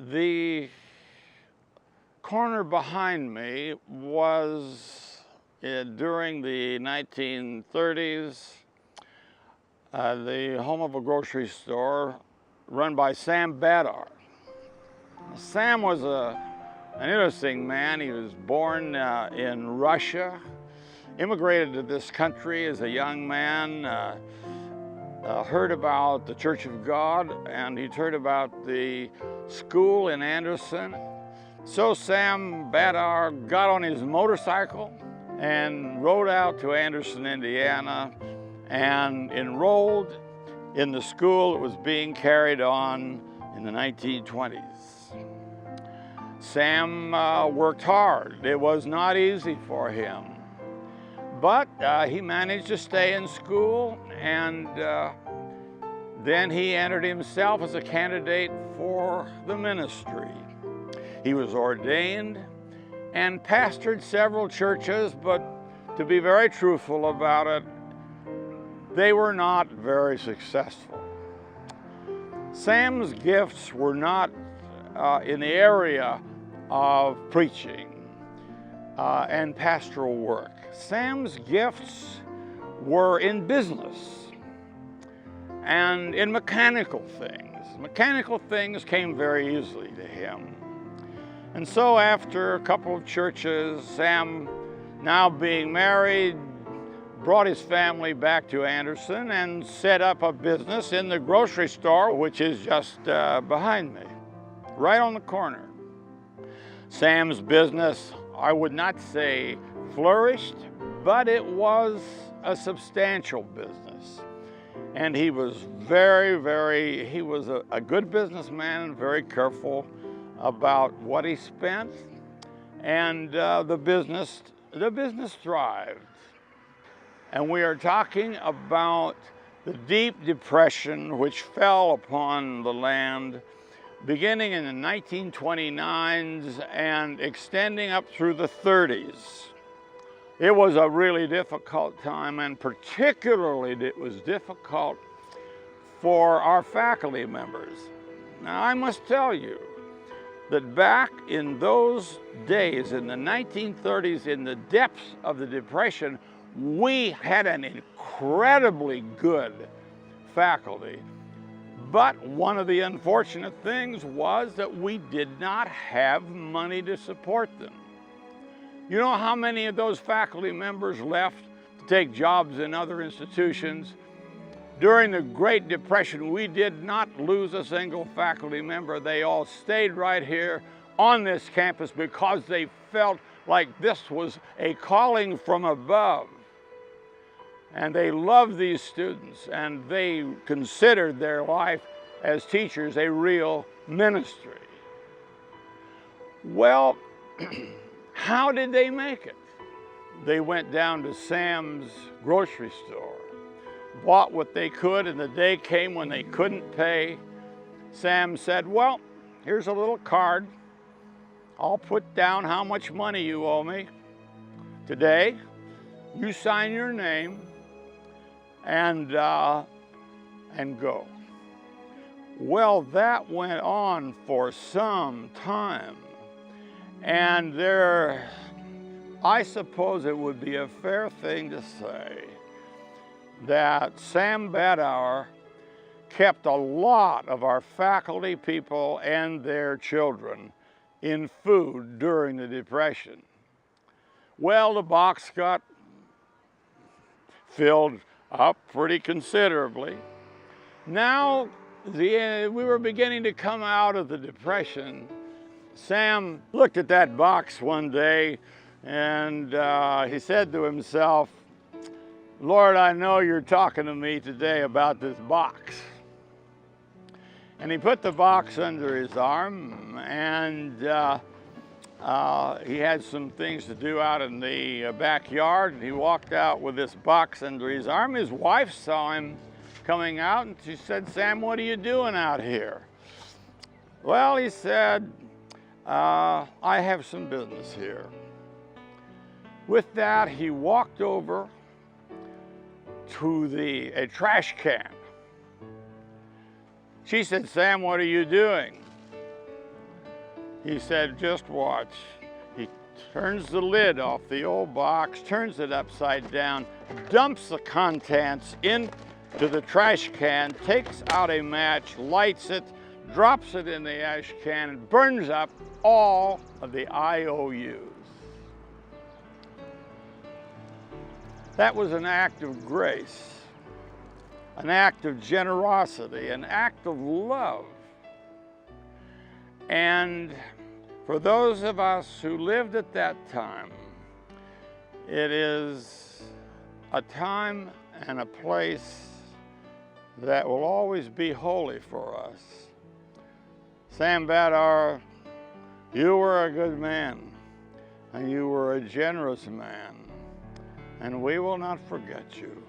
The corner behind me was during the 1930s, the home of a grocery store run by Sam Badar. Sam was an interesting man. He was born in Russia, immigrated to this country as a young man, heard about the Church of God, and he'd heard about the school in Anderson. So Sam Badar got on his motorcycle and rode out to Anderson, Indiana, and enrolled in the school that was being carried on in the 1920s. Sam worked hard. It was not easy for him, but he managed to stay in school, and then he entered himself as a candidate for the ministry. He was ordained and pastored several churches, but to be very truthful about it, they were not very successful. Sam's gifts were not in the area of preaching and pastoral work. Sam's gifts were in business and in mechanical things. Mechanical things came very easily to him. And so after a couple of churches, Sam, now being married, brought his family back to Anderson and set up a business in the grocery store, which is just behind me, right on the corner. Sam's business, I would not say flourished, but it was a substantial business. And he was he was a good businessman and very careful about what he spent, and the business thrived. And we are talking about the deep depression which fell upon the land beginning in the 1929s and extending up through the 30s. It was a really difficult time, and particularly it was difficult for our faculty members. Now, I must tell you that back in those days, in the 1930s, in the depths of the Depression, we had an incredibly good faculty. But one of the unfortunate things was that we did not have money to support them. You know how many of those faculty members left to take jobs in other institutions? During the Great Depression, we did not lose a single faculty member. They all stayed right here on this campus because they felt like this was a calling from above. And they loved these students, and they considered their life as teachers a real ministry. Well, how did they make it? They went down to Sam's grocery store, bought what they could, and the day came when they couldn't pay. Sam said, well, here's a little card. I'll put down how much money you owe me today. You sign your name and go. Well, that went on for some time. And I suppose it would be a fair thing to say that Sam Badar kept a lot of our faculty people and their children in food during the Depression. Well, the box got filled up pretty considerably. Now, we were beginning to come out of the Depression. Sam looked at that box one day and he said to himself, Lord, I know you're talking to me today about this box. And he put the box under his arm, and he had some things to do out in the backyard, and he walked out with this box under his arm. His wife saw him coming out, and she said, Sam, what are you doing out here? Well, he said, I have some business here. With that, he walked over to a trash can. She said, Sam, what are you doing? he said, just watch. He turns the lid off the old box, turns it upside down, dumps the contents into the trash can, takes out a match, lights it, drops it in the ash can, and burns up all of the IOUs. That was an act of grace, an act of generosity, an act of love. And for those of us who lived at that time, it is a time and a place that will always be holy for us. Sam Badar, you were a good man, and you were a generous man, and we will not forget you.